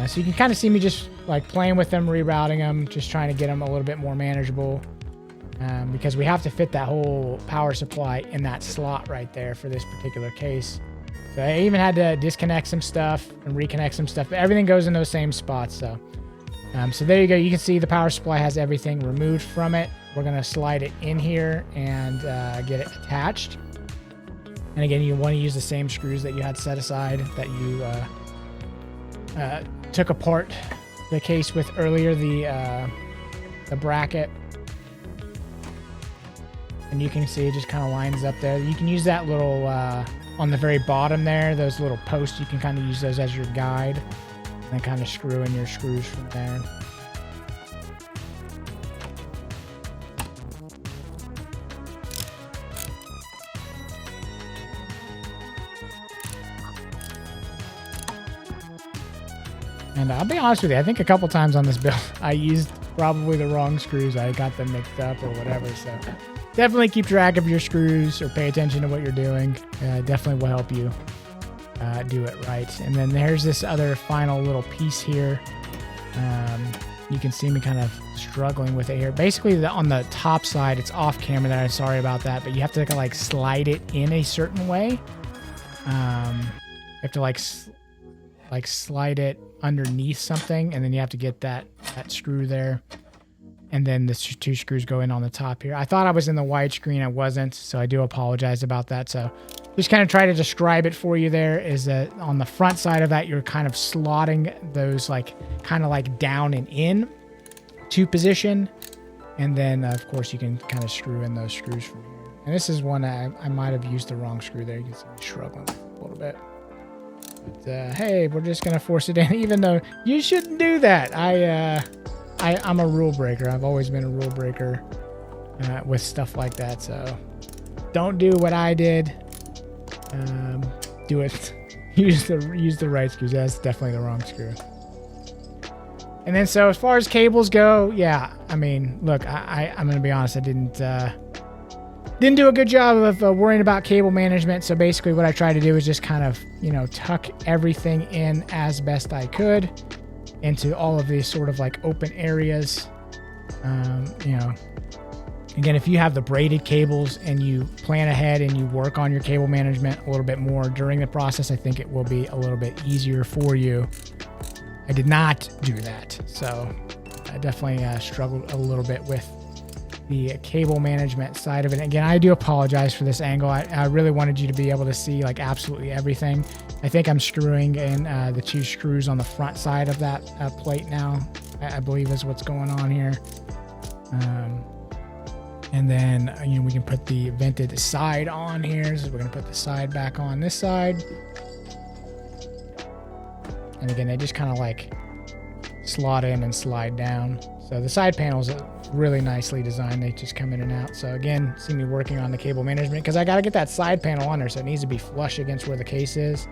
So you can kind of see me just like playing with them, rerouting them, just trying to get them a little bit more manageable, because we have to fit that whole power supply in that slot right there for this particular case. So I even had to disconnect some stuff and reconnect some stuff, but everything goes in those same spots. So, so there you go. You can see the power supply has everything removed from it. We're going to slide it in here and get it attached. And again, you want to use the same screws that you had set aside that you took apart the case with earlier, the bracket. And you can see it just kind of lines up there. You can use that little, on the very bottom there, those little posts, you can kind of use those as your guide. And then kind of screw in your screws from there. And I'll be honest with you, I think a couple times on this build, I used probably the wrong screws. I got them mixed up or whatever. So definitely keep track of your screws or pay attention to what you're doing. Definitely will help you do it right. And then there's this other final little piece here. You can see me kind of struggling with it here. Basically, on the top side, it's off camera there. I'm sorry about that, but you have to like slide it in a certain way. You have to like slide it underneath something, and then you have to get that screw there, and then the two screws go in on the top here. I thought I was in the widescreen. I wasn't, so I do apologize about that. So just kind of try to describe it for you. There is that on the front side of that, you're kind of slotting those like kind of like down and in to position, and then of course you can kind of screw in those screws from here. And this is one I might have used the wrong screw there. You can see me struggling a little bit. But, hey, we're just gonna force it in, even though you shouldn't do that. I'm a rule breaker. I've always been a rule breaker with stuff like that. So don't do what I did. Do it. use the right screws. That's definitely the wrong screw. And then so as far as cables go, yeah. I mean, look, I'm gonna be honest. I didn't do a good job of worrying about cable management. So basically what I tried to do is just kind of, tuck everything in as best I could into all of these sort of like open areas. Again, if you have the braided cables and you plan ahead and you work on your cable management a little bit more during the process, I think it will be a little bit easier for you. I did not do that. So I definitely struggled a little bit with the cable management side of it. Again, I do apologize for this angle. I really wanted you to be able to see like absolutely everything. I think I'm screwing in the two screws on the front side of that plate now, I believe is what's going on here. And then, we can put the vented side on here. So we're going to put the side back on this side. And again, they just kind of like slot in and slide down. So the side panels are really nicely designed. They just come in and out. So again, see me working on the cable management because I got to get that side panel on there. So it needs to be flush against where the case is.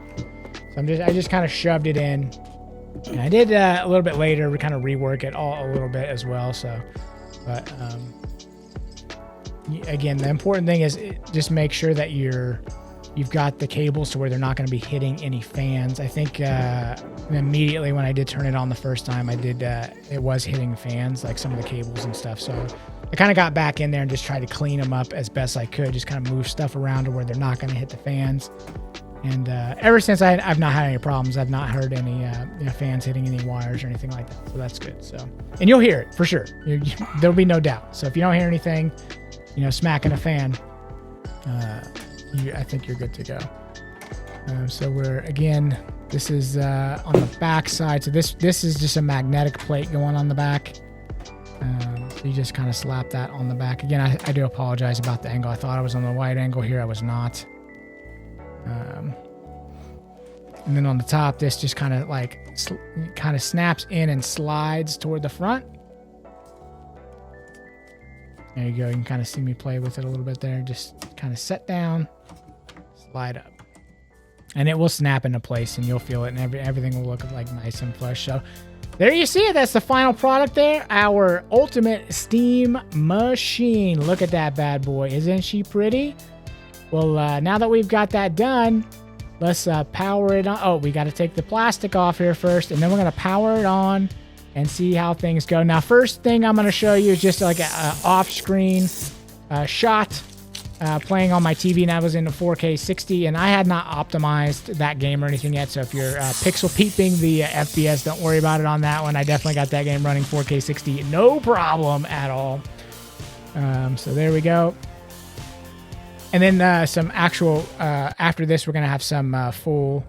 So I just kind of shoved it in. And I did a little bit later, we kind of rework it all a little bit as well. So, but again, the important thing is just make sure that you've got the cables to where they're not going to be hitting any fans. I think immediately when I did turn it on the first time, it was hitting fans, like some of the cables and stuff. So I kind of got back in there and just tried to clean them up as best I could, just kind of move stuff around to where they're not going to hit the fans. And ever since I've not had any problems. I've not heard any fans hitting any wires or anything like that. So that's good. So, and you'll hear it for sure. There'll be no doubt. So if you don't hear anything, smacking a fan, I think you're good to go. So this is on the back side. So this is just a magnetic plate going on the back. So you just kind of slap that on the back. Again, I do apologize about the angle. I thought I was on the wide angle here. I was not. And then on the top, this just kind of snaps in and slides toward the front. There you go. You can kind of see me play with it a little bit there. Just kind of set down, slide up. And it will snap into place and you'll feel it and everything will look like nice and flush. So there you see it. That's the final product there. Our ultimate steam machine. Look at that bad boy. Isn't she pretty? Well, now that we've got that done, let's power it on. Oh, we got to take the plastic off here first, and then we're going to power it on and see how things go. Now, first thing I'm going to show you is just like a off-screen shot playing on my TV, and I was in 4K 60, and I had not optimized that game or anything yet, so if you're pixel peeping the FPS, don't worry about it on that one. I definitely got that game running 4K 60, no problem at all. So there we go. And then some actual, after this, we're going to have some full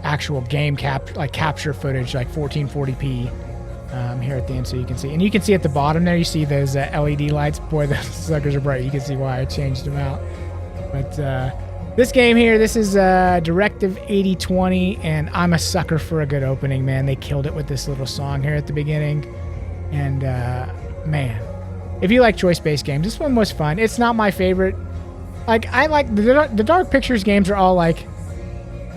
actual game capture footage, like 1440p. Here at the end, so you can see, and you can see at the bottom there, you see those LED lights. Boy, those suckers are bright. You can see why I changed them out. But this game here, this is Directive 8020, and I'm a sucker for a good opening, man. They killed it with this little song here at the beginning, and man, if you like choice-based games, this one was fun. It's not my favorite. Like, I like the Dark Pictures games are all like,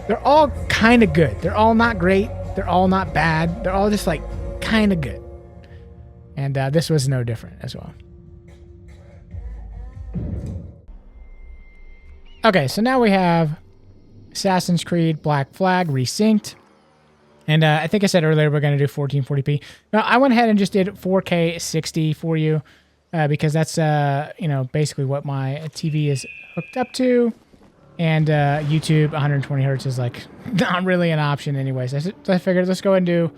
they're all kind of good. They're all not great. They're all not bad. They're all just like kind of good, and this was no different as well. Okay, so now we have Assassin's Creed Black Flag resynced, and I think I said earlier we're going to do 1440p. Now I went ahead and just did 4K 60 for you because that's basically what my TV is hooked up to, and YouTube 120 hertz is like not really an option anyways. So I figured let's go ahead and do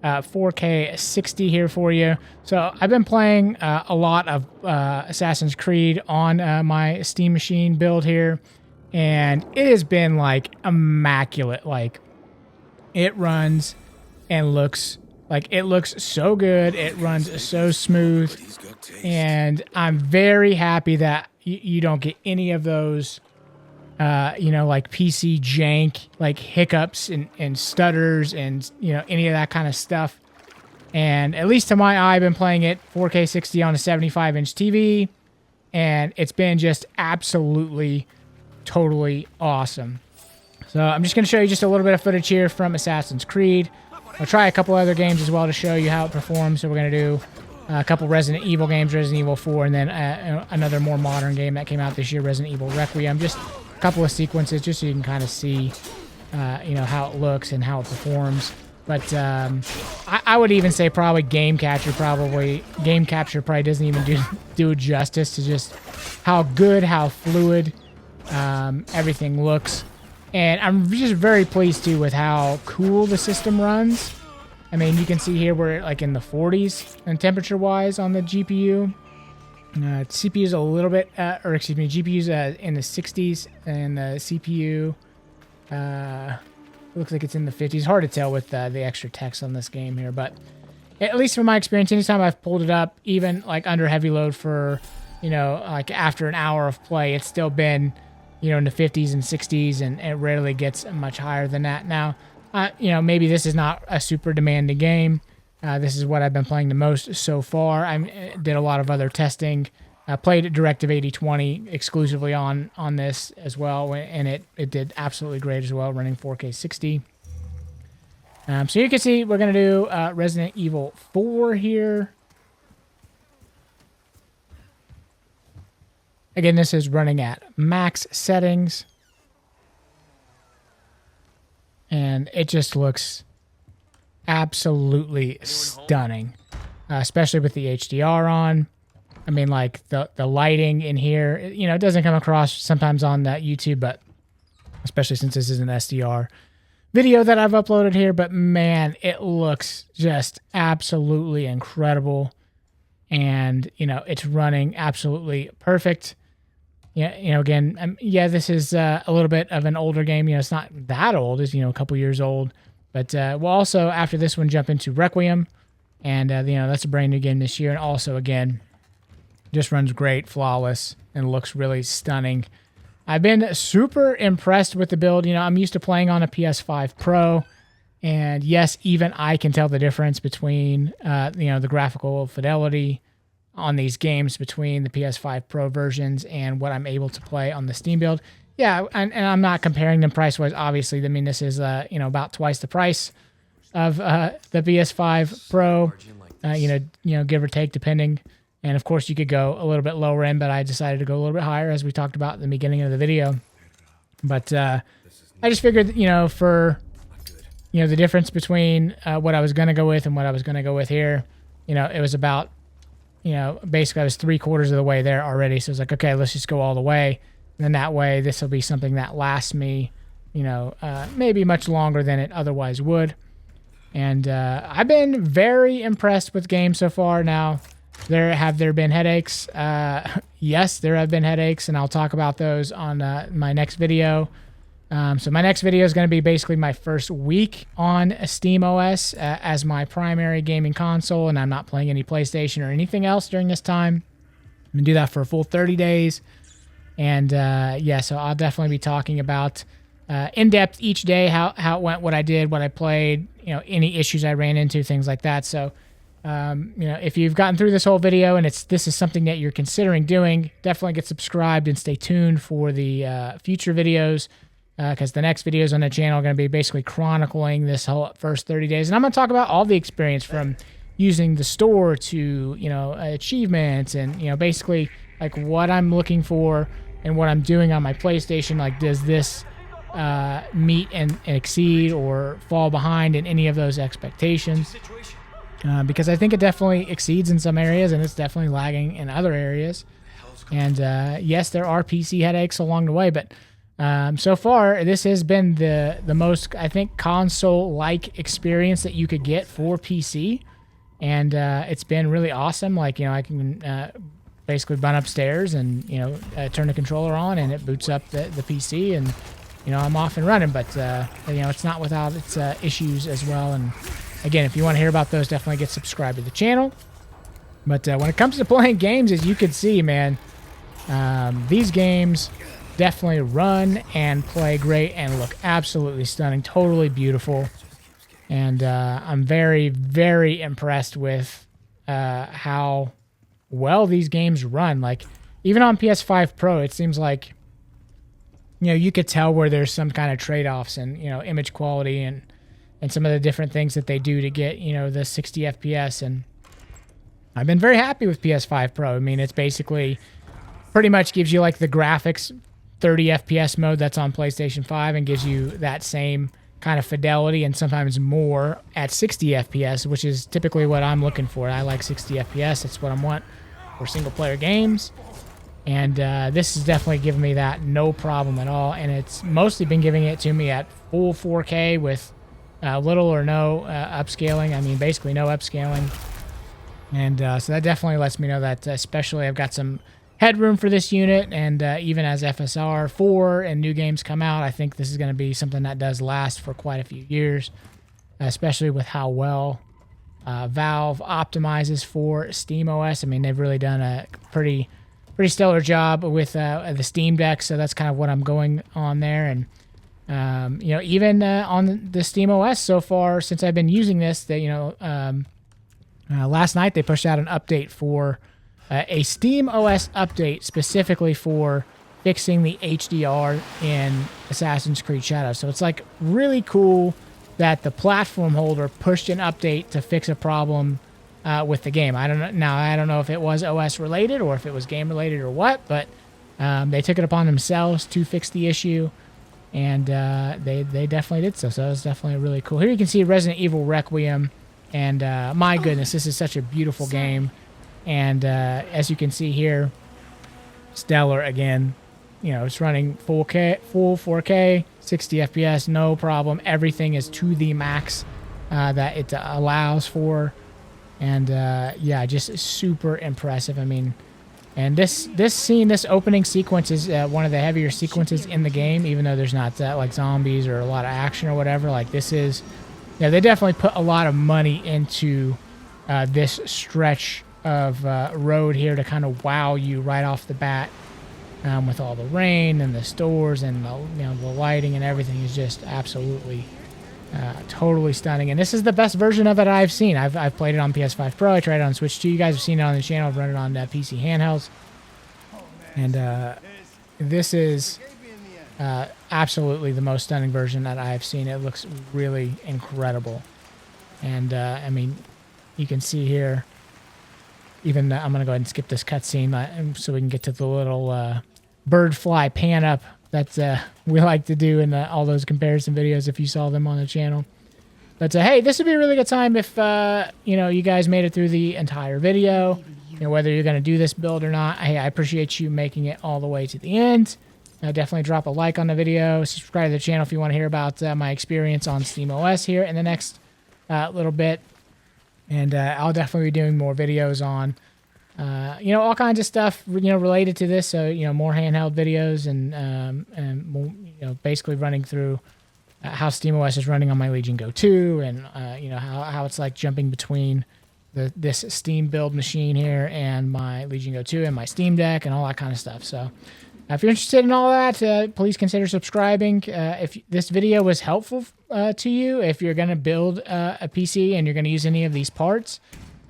4K 60 here for you. So I've been playing a lot of Assassin's Creed on my Steam Machine build here, and it has been like immaculate. Like, it runs and looks like it looks so good. It runs so smooth, and I'm very happy that you don't get any of those like PC jank, like hiccups and stutters and, any of that kind of stuff. And at least to my eye, I've been playing it 4K 60 on a 75-inch TV, and it's been just absolutely, totally awesome. So I'm just going to show you just a little bit of footage here from Assassin's Creed. I'll try a couple other games as well to show you how it performs. So we're going to do a couple Resident Evil games, Resident Evil 4, and then another more modern game that came out this year, Resident Evil Requiem. Just couple of sequences just so you can kind of see how it looks and how it performs. But I would even say probably game capture probably doesn't even do justice to just how good, how fluid everything looks. And I'm just very pleased too with how cool the system runs. I mean, you can see here we're like in the 40s and temperature wise on the GPU. CPU's a little bit, GPU's in the 60s, and the CPU looks like it's in the 50s. Hard to tell with the extra text on this game here, but at least from my experience, anytime I've pulled it up, even like under heavy load for, like after an hour of play, it's still been, in the 50s and 60s, and it rarely gets much higher than that. Now, maybe this is not a super demanding game. This is what I've been playing the most so far. I did a lot of other testing. I played at Directive 8020 exclusively on this as well, and it did absolutely great as well, running 4K 60. So you can see we're going to do Resident Evil 4 here. Again, this is running at max settings. And it just looks absolutely stunning, especially with the HDR on. I mean, like the lighting in here, it doesn't come across sometimes on that YouTube, but especially since this is an SDR video that I've uploaded here, but man, it looks just absolutely incredible. And, it's running absolutely perfect. Yeah, again, this is a little bit of an older game. It's not that old. It's, a couple years old. But we'll also, after this one, jump into Requiem. And, that's a brand new game this year. And also, again, just runs great, flawless, and looks really stunning. I've been super impressed with the build. I'm used to playing on a PS5 Pro. And, yes, even I can tell the difference between, the graphical fidelity on these games between the PS5 Pro versions and what I'm able to play on the Steam build. Yeah, and I'm not comparing them price-wise, obviously. I mean, this is, about twice the price of the PS5 Pro, give or take, depending. And, of course, you could go a little bit lower end, but I decided to go a little bit higher, as we talked about at the beginning of the video. But I just figured, you know, for, you know, the difference between what I was going to go with and what I was going to go with here, you know, it was about, you know, basically I was 3/4 of the way there already. So I was like, okay, let's just go all the way. And then that way, this will be something that lasts me, you know, maybe much longer than it otherwise would. And I've been very impressed with games so far. Now, have there been headaches? Yes, there have been headaches, and I'll talk about those on my next video. So my next video is going to be basically my first week on SteamOS as my primary gaming console, and I'm not playing any PlayStation or anything else during this time. I'm going to do that for a full 30 days. And yeah, so I'll definitely be talking about in depth each day how it went, what I did, what I played, you know, any issues I ran into, things like that. So you know, if you've gotten through this whole video and this is something that you're considering doing, definitely get subscribed and stay tuned for the future videos, because the next videos on the channel are going to be basically chronicling this whole first 30 days. And I'm going to talk about all the experience from using the store to, you know, achievements and, you know, basically like what I'm looking for and what I'm doing on my PlayStation. Like, does this meet and exceed or fall behind in any of those expectations? Because I think it definitely exceeds in some areas and it's definitely lagging in other areas. And yes, there are PC headaches along the way, but so far this has been the most, I think, console-like experience that you could get for PC. And it's been really awesome. Like, you know, I can basically run upstairs and, you know, turn the controller on and it boots up the PC and, you know, I'm off and running. But, you know, it's not without its issues as well. And again, if you want to hear about those, definitely get subscribed to the channel. But when it comes to playing games, as you can see, man, these games definitely run and play great and look absolutely stunning, totally beautiful. And I'm very, very impressed with how well these games run. Like, even on PS5 Pro, it seems like, you know, you could tell where there's some kind of trade-offs and, you know, image quality and some of the different things that they do to get, you know, the 60 FPS. And I've been very happy with PS5 Pro. I mean, it's basically pretty much gives you like the graphics 30 FPS mode that's on PlayStation 5 and gives you that same kind of fidelity and sometimes more at 60 FPS, which is typically what I'm looking for. I like 60 FPS. That's what I want for single-player games. And this has definitely given me that no problem at all. And it's mostly been giving it to me at full 4K with little or no upscaling. I mean, basically no upscaling. And so that definitely lets me know that especially I've got some headroom for this unit. And even as FSR 4 and new games come out, I think this is going to be something that does last for quite a few years, especially with how well Valve optimizes for SteamOS. I mean, they've really done a pretty stellar job with the Steam Deck, so that's kind of what I'm going on there. And you know, even on the SteamOS so far, since I've been using this, that, you know, last night they pushed out an update for a SteamOS update specifically for fixing the HDR in Assassin's Creed Shadows. So it's like really cool that the platform holder pushed an update to fix a problem with the game. I don't know. Now, I don't know if it was OS related or if it was game related or what, but they took it upon themselves to fix the issue, and they definitely did so. So it was definitely really cool. Here you can see Resident Evil Requiem, and my goodness, this is such a beautiful game. And as you can see here, stellar again. You know, it's running full 4K, 60 FPS, no problem. Everything is to the max that it allows for. And yeah, just super impressive. I mean, and this opening sequence is one of the heavier sequences in the game, even though there's not like zombies or a lot of action or whatever. Like, this is, yeah, they definitely put a lot of money into this stretch of road here to kind of wow you right off the bat, with all the rain and the stores and the, you know, the lighting and everything is just absolutely totally stunning. And this is the best version of it I've seen. I've played it on PS5 Pro. I tried it on Switch 2. You guys have seen it on the channel. I've run it on PC handhelds. And this is absolutely the most stunning version that I've seen. It looks really incredible. And I mean, you can see here, even I'm going to go ahead and skip this cutscene so we can get to the little bird fly pan up that we like to do in all those comparison videos if you saw them on the channel. But hey, this would be a really good time if you guys made it through the entire video. Whether you're going to do this build or not. Hey, I appreciate you making it all the way to the end. Definitely drop a like on the video. Subscribe to the channel if you want to hear about my experience on SteamOS here in the next little bit. And I'll definitely be doing more videos on, all kinds of stuff, related to this. So, more handheld videos and more, basically running through how SteamOS is running on my Legion Go 2 and, how it's like jumping between this Steam build machine here and my Legion Go 2 and my Steam Deck and all that kind of stuff. So if you're interested in all that, please consider subscribing. If this video was helpful to you, if you're going to build a PC and you're going to use any of these parts,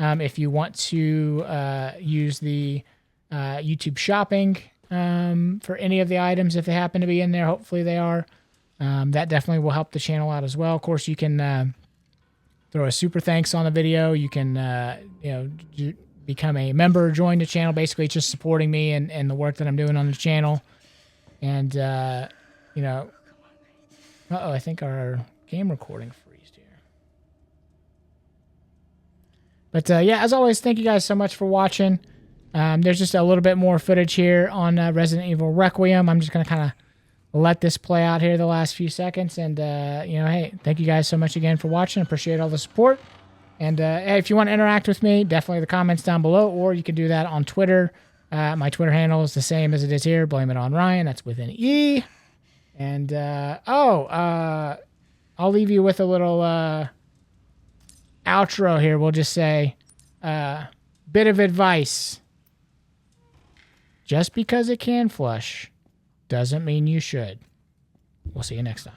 if you want to use the YouTube shopping for any of the items, if they happen to be in there, hopefully they are, that definitely will help the channel out as well. Of course, you can throw a super thanks on the video. You can, become a member, join the channel. Basically, just supporting me and the work that I'm doing on the channel. And, I think our game recording freezed here. But, as always, thank you guys so much for watching. There's just a little bit more footage here on Resident Evil Requiem. I'm just going to kind of let this play out here the last few seconds. And, hey, thank you guys so much again for watching. Appreciate all the support. And hey, if you want to interact with me, definitely the comments down below, or you can do that on Twitter. My Twitter handle is the same as it is here, BlameItOnRyen. That's with an E. And, I'll leave you with a little outro here. We'll just say, bit of advice. Just because it can flush doesn't mean you should. We'll see you next time.